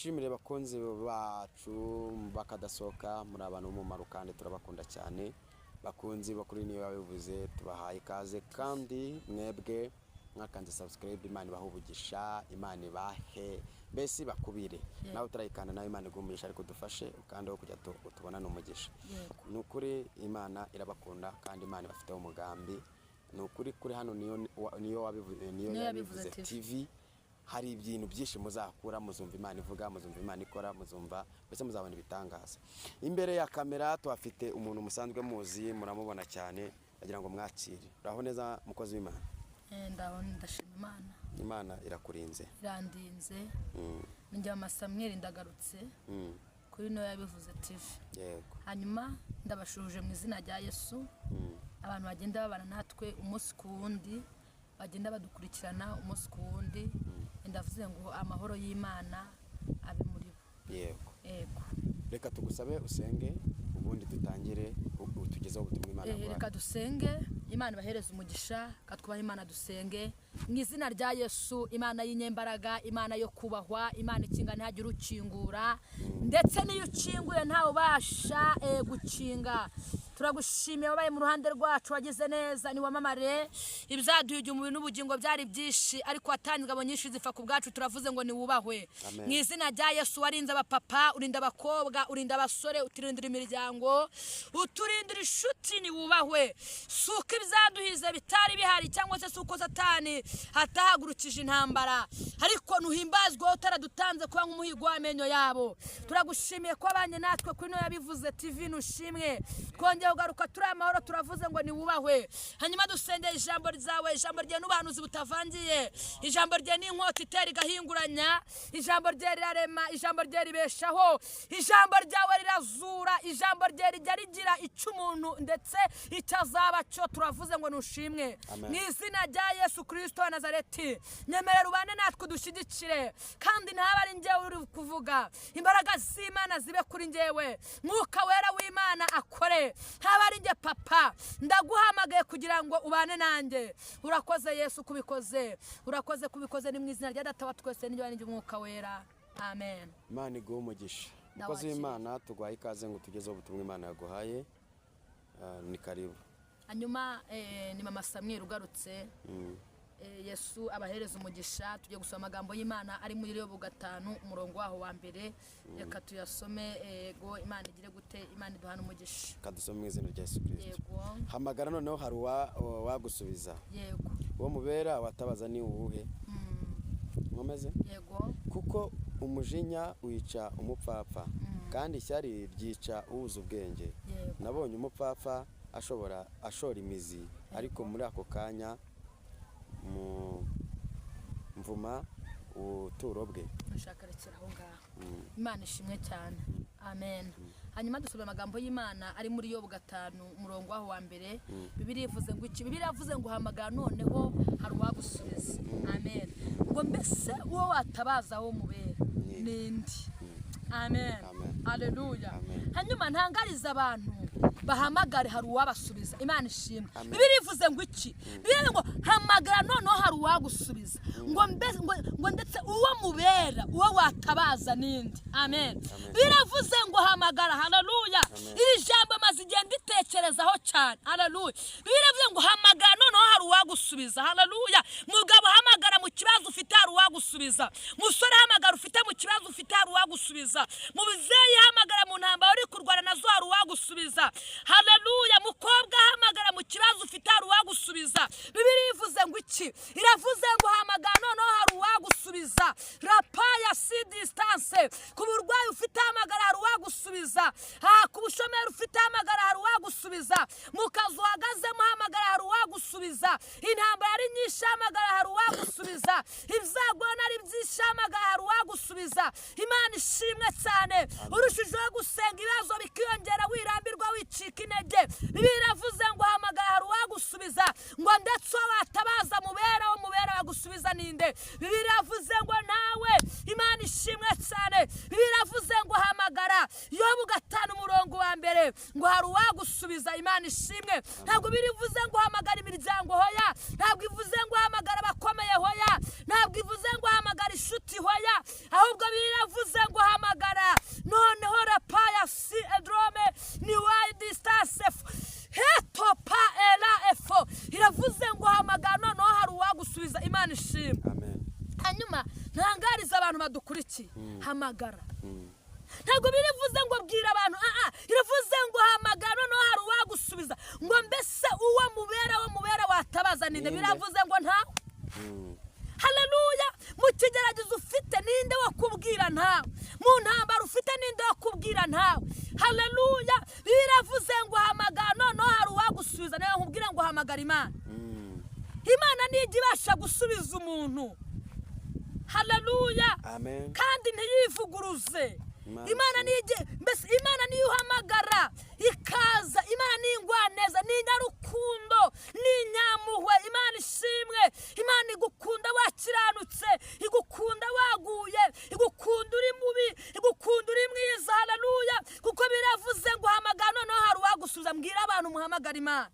mbashimire bakunzi bacu bakadasohoka muri abantu b'umumaro kandi turabakunda cyane bakunzi bakuri niyo babivuze tubahaye ikaze kandi mwebwe mwakanze subscribe Imana ibahubugisha Imana ibahe mbese bakubire nawe utarayikanda nawe Imana igumisha ariko dufashe kandi kujya tubona n'umugisha nukuri Imana irabakunda kandi Imana bafite umugambi nukuri kuri hano niyo yabivuze TV hari ibintu byinshi muzakura muzumva Imana ivuga muzumva Imana ikora muzumva mbese muzabona ibitangaza imbere ya kamera tuhafite umuntu musanzwe muzi muramubona cyane agira ngo mwakire uraho neza mukozi w'Imana ndashima Imana irakurinze irandinze njya Samuel ndagarutse kuri no yabivuze TV yego hanyuma ndabashuje mu izina rya Yesu abantu bagenda babana natwe umunsi ku wundi bagenda badukurikirana umunsi ku wundi ndavuze ngo amahoro y'Imana abe muri bo yego yego reka tugusabe usenge ubundi dutangire tugezeho ubutumwa Imana reka dusenge Imana bahereza umugisha katwubaha Imana dusenge mu izina rya Yesu Imana y'inyembaraga Imana yo kubahwa Imana ikinga ntihagire ukingura ndetse niyo ukinguye ntawe ubasha gukinga turagushimiye wabaye mu ruhande rwacu wagize neza ni wamamare ibyaduhije umubiri n'ubugingo byari byinshi ariko watanzwe abo nyinshi zifa ku bwacu turavuze ngo ni wubahwe mu izina rya Yesu warinze abapapa urinda abakobwa urinda abasore uturindira imiryango uturindira inshuti ni wubahwe suko ibyaduhize bitari bihari cyangwa se suko Satani hatahagurukije intambara ariko nuhimbazwe utaradutanze kuba nk'umuhigo w'amenyo yabo turagushimiye ko abanye natwe kuri no yabivuze TV nushimwe twongeye ugaruka turi amahoro turavuze ngo ni wubahwe hanyuma dusengeye ijambo ryawe ijambo rye n'ubahanuzi butavangiye ijambo rye n'inkota itera igahinguranya ijambo rye rirarema ijambo rye ribeshaho ijambo ryawe rirazura ijambo rye rijya rigira icyo umuntu ndetse itazaba cyo turavuze ngo nushimwe mu izina rya Yesu Kristo wa Nazareti nyemerera ubane natwe dushyigikire kandi ntaba ari njyewe uri kuvuga imbaraga z'Imana zibe kuri njyewe mwuka wera w'Imana akore ntaba ari njye papa ndaguhamagaye kugira ngo ubane nanjye urakoze Yesu kubikoze urakoze kubikoze ni mu izina rya Data wa twese n'ijya n'umwuka wera amen Imana iguhe umugisha mukozi w'Imana tugwaye ikaze ngo tugezeho ubutumwa Imana yaguhaye ni karibu hanyuma ni mama Samuel ugarutse Yesu abahereza umugisha tugiye gusoma amagambo y'Imana ari muri Yobu 5 umurongo waho wa mbere reka tuyasome ego Imana igire gute Imana iduhana umugisha kadusome mu izina rya Yesu Kristo yego hamagara noneho hari wagusubiza yego uwo mubera watabaza ni uwuhe nkomeze yego kuko umujinya wica umupfapfa kandi ishyari ryica uwuzi ubwenge nabonye umupfapfa ashora imizi ariko muri ako kanya mvuma ubuturo bwe nshakarekera aho ngaho Imana ishimwe cyane amen hanyuma dusome amagambo y'Imana ari muri Yobu 5 umurongo waho wa mbere Bibiliya ivuze ngo iki Bibiliya yavuze ngo hamagara noneho hari wagusubiza amen ngo mbese uwo watabaza wo mubera nindi amen haleluya hanyuma ntangariza abantu bahamagare hari uwabasubiza Imana ishimwe Bibiliya ivuze ngo iki Bibiliya ngo hamagara noneho hari uwagusubiza ngo ndetse uwo mubera uwo watabaza nindi amen Bibiliya ivuze ngo hamagara haleluya iri jambo maze igenda itekerezaho cyane haleluya Bibiliya ivuze ngo hamagara noneho hari uwagusubiza haleluya mugabo hamagara mu kibazo ufite hari uwagusubiza musore hamagara ufite mu kibazo ufite hari uwagusubiza mu bizeyi hamagara mu ntambara uri kurwana nazo hari uwagusubiza haleluya mukobwa hamagara mu kibazo ufite hari uwagusubiza Bibiliya ivuze ngo iki iravuze ngo hamagara noneho hari uwagusubiza rapaya si distance ku burwayi ufite hamagara hari uwagusubiza ku bushomeri ufite hamagara hari uwagusubiza mu kazi uhagazemo hamagara hari uwagusubiza intambara ari nyinshi hamagara hari uwagusubiza ibizagona ari byinshi hamagara hari uwagusubiza Imana ishimwe cyane urushijeho gusenga ibibazo bikiyongera wirambirwa wicika intege Bibiliya iravuze ngo hamagara hari uwagusubiza ngo ndetse watabaza mubera wo mubera wagusubiza ninde Bibiliya iravuze ngo nawe Imana ishimwe cyane Bibiliya iravuze ngo hamagara Yobu 5 umurongo wa mbere ngo hari uwagusubiza Imana ishimwe ntabwo birivuze ngo hamagara imiryango hoya ntabwo ivuze ngo hamagara abakomeye hoya ntabwo ivuze ngo hamagara inshuti hoya ahubwo biravuze ngo badukurikiye hamagara ntabwo birivuze ngo bwira abantu iravuze ngo hamagara noneho hari uwagusubiza ngo mbese uwo mubera watabaza ninde biravuze ngo ntawe haleluya mu kigeragezo ufite ninde wakubwira ntawe mu ntambara ufite ninde wakubwira ntawe haleluya biravuze ngo hamagara noneho hari uwagusubiza nawe nkubwira ngo hamagara Imana nijya ibasha gusubiza umuntu haleluya kandi ntiyivuguruze Imana niyo uhamagara ikaza Imana ni ingwaneza ni nyarukundo ni nyamuhwe Imana ishimwe Imana igukunda wakiranutse igukunda waguye igukunda uri mubi igukunda uri mwiza haleluya kuko biravuze ngo hamagara noneho hari uwagusubiza mbwira abantu muhamagara Imana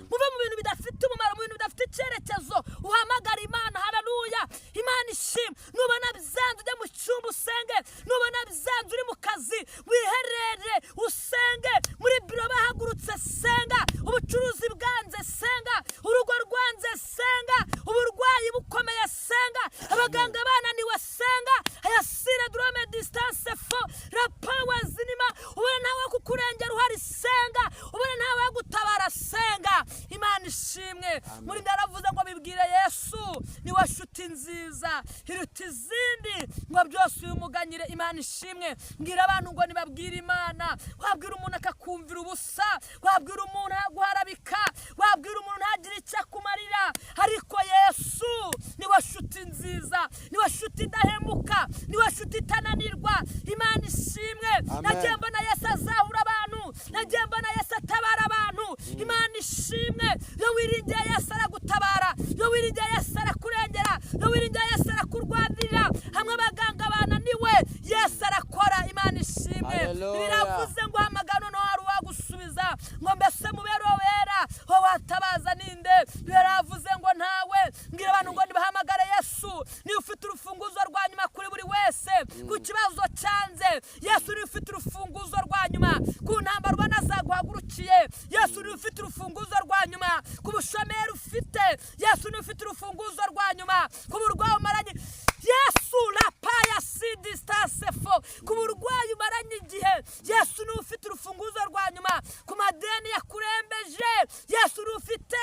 muve mu bintu bidafite umumaro mu bintu bidafite icyerekezo uhamagara Imana haleluya Imana ishimwe nubona byanze ujye mu cyumba usenge nubona byanze uri mu kazi wiherere usenge muri biro bahagurutse senga ubucuruzi bwanze senga urugo rwanze senga uburwayi bukomeye senga abaganga bananiwe senga ayasira drome distance fo rapawa zinima ubona ntawe kukurengera uhari senga ubona ntawe gutabara senga Imana ishimwe muri ndaravuze ngo bibwire Yesu ni washuti nziza iruta izindi ngo byose umuganyire Imana ishimwe ngira abantu ngo nibabwire Imana wabwira umuntu akakumvira ubusa wabwira umuntu aguharabika wabwira umuntu ntagira icyo akumarira ariko Yesu ni washuti nziza ni washuti idahemuka ni washuti itananirwa Imana ishimwe nagiye mbona Yesu azahura abantu nagiye mbona Yesu atabara abantu Imana ishimwe yo wiringiye Yesu aragutabara yo wiringiye Yesu arakurengera yo wiringiye Yesu arakurwanirira hamwe abaganga bananiwe Yesu arakora Imana ishimwe biravuze ngo hamagara no hari uwagusubiza ngo mbese mubero wera ho watabaza ninde biravuze ngo ntawe ngira abantu ngo nibahamagara Yesu ni ufite urufunguzo rwa nyuma kuri buri wese ku kibazo cyanze Yesu ni ufite urufunguzo rwa nyuma ku ntambara banazaguhagurukiye Yesu ni ufite urufunguzo rwa nyuma ku bushomeri ufite Yesu ni ufite urufunguzo rwa nyuma ku burwayi umaranye Yesu la paya si distance fo ku burwayi umaranye igihe Yesu ni ufite urufunguzo rwa nyuma ku madeni yakurembeje Yesu ni ufite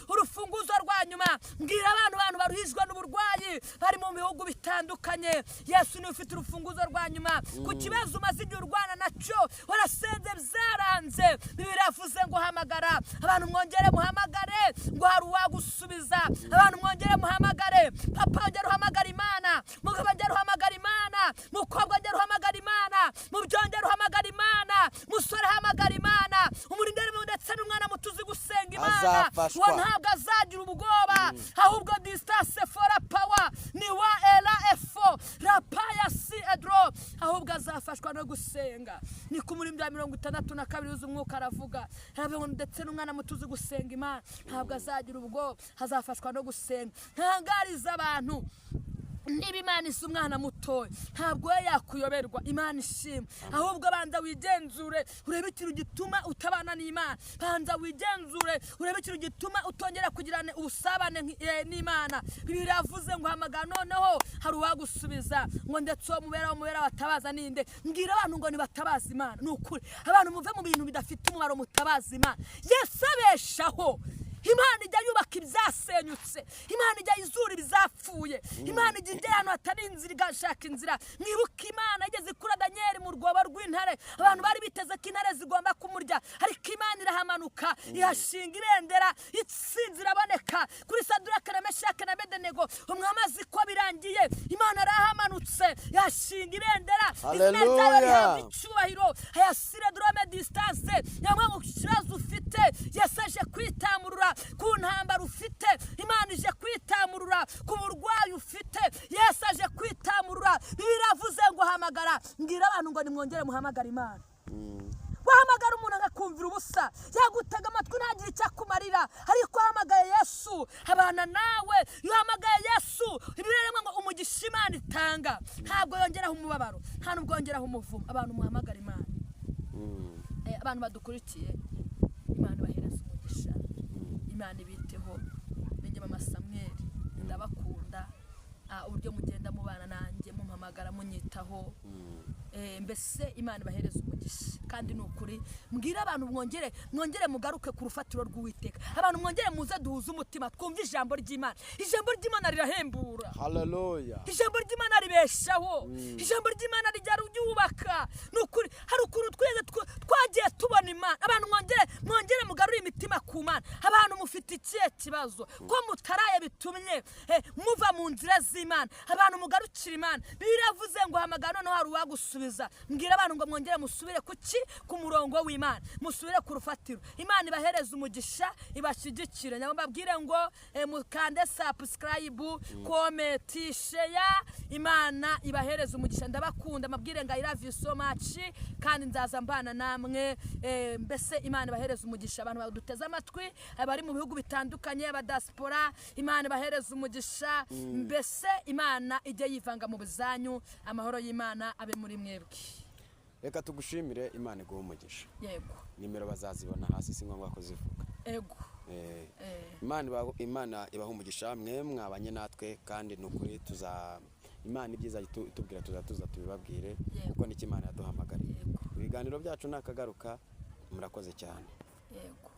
urufunguzo rwa nyuma mbwira abantu baruhijwe n'uburwayi bari mu bihugu bitandukanye Yesu ni ufite urufunguzo rwa nyuma ku kibazo umaze igihe urwana nacyo warasenze byaranze biravuze ngo hamagara abantu mwongere muhamagare ngo hari uwagusubiza abantu mwongere muhamagare papa ongera uhamagara Imana mugabo ongera uhamagara Imana mukobwa ongera uhamagara Imana mubyongera uhamagara Imana musore hamagara Imana umurindere ndetse n'umwana mutuzi gusenga Imana wo ntabwo azagira ubwoba ahubwo distance for power ni wa ela efo rapaya si edro ahubwo azafashwa no gusenga ni ku muri 62 uzi umwuka aravuga aravuga ndetse n'umwana mutuzi gusenga Imana ntabwo azagira ubwoba hazafashwa no gusenga ntangariza abantu niba Imana isa umwana mutoya ntabwo yakuyoberwa Imana ishimwe ahubwo banza wigenzure urebe ikintu gituma utabana n'Imana banza wigenzure urebe ikintu gituma utongera kugirana ubusabane n'Imana biravuze ngo hamagara noneho hari uwagusubiza ngo ndetse uwo mubera watabaza ninde ngira abantu ngo nibatabaza Imana nukuri abantu muve mu bintu bidafite umumaro mutabaza Imana Yesu abeshaho Imana ijya yubaka ibyasenyutse Imana ijya izura ibizapfuye Imana ijya ahantu hatari inzira igashaka inzira mwibuka Imana igeze kuri Daniel mu rwobo rw'intare abantu bari biteze ko intare zigomba kumurya ariko Imana irahamanuka ihashinga irendera itsinzi iraboneka kuri Saduraka na Meshaki na Abedenego umwami azi ko birangiye Imana arahamanutse yashinga irendera izina ryayo rihabwa icyubahiro ayasire drome distance yamwe mu kibazo ufite yasaje kwitamurura ku ntambara ufite Imana ije kwitamurura ku burwayi ufite Yesu aje kwitamurura biravuze ngo hamagara ngira abantu ngo nimwongere muhamagara Imana wahamagara umuntu agakumvira ubusa yagutega amatwi ntagire icyo akumarira ariko hamagaye Yesu abana nawe yahamagaye Yesu ibiremwe ngo umugisha Imana itanga ntabwo yongeraho umubabaro nta nubwo yongeraho umuvumo abantu muhamagara Imana abantu badukurikiye Imana bahereza umugisha Imana ibiteho ninjye mama Samuel ndabakunda uburyo mugenda mubana nanjye mumpamagara munyitaho mbese Imana ibahereza umugisha kandi nukuri mbwira abantu mwongere mugaruke ku rufatiro rw'Uwiteka abantu mwongere muze duhuza umutima twumva ijambo ry'Imana rirahembura haleluya ijambo ry'Imana ribeshaho ijambo ry'Imana rijya ryubaka nukuri hari ukuntu tweze twagiye tubona Imana abantu mwongere mugarura imitima ku Mana abantu mufite ikihe kibazo ko mutaraye bitumye muva mu nzira z'Imana abantu mugarukira Imana biravuze ngo hamagara no hari uwagusubiza mbwira abantu ngo mwongere musubire ku murongo w'Imana musubire ku rufatiro Imana ibahereza umugisha ibashyigikira nyababwire ngo mukande subscribe comment share Imana ibahereza umugisha ndabakunda mabwire ngo I love you so much kandi nzaza mbana namwe mbese Imana ibahereza umugisha abantu baduteze amatwi bari mu bihugu bitandukanye abadiaspora Imana ibahereza umugisha mbese Imana ijye yivanga mu buzanyu amahoro y'Imana abe muri mwebwe reka tugushimire Imana iguhe umugisha yego nimero bazazibona hasi si ngombwa ko zivuga yego Imana ibaha umugisha mwe mwabanye natwe kandi nukuri Imana ibyiza itubwira tuza tubibabwire kuko niki Imana yaduhamagariye ibiganiro byacu nakagaruka murakoze cyane yego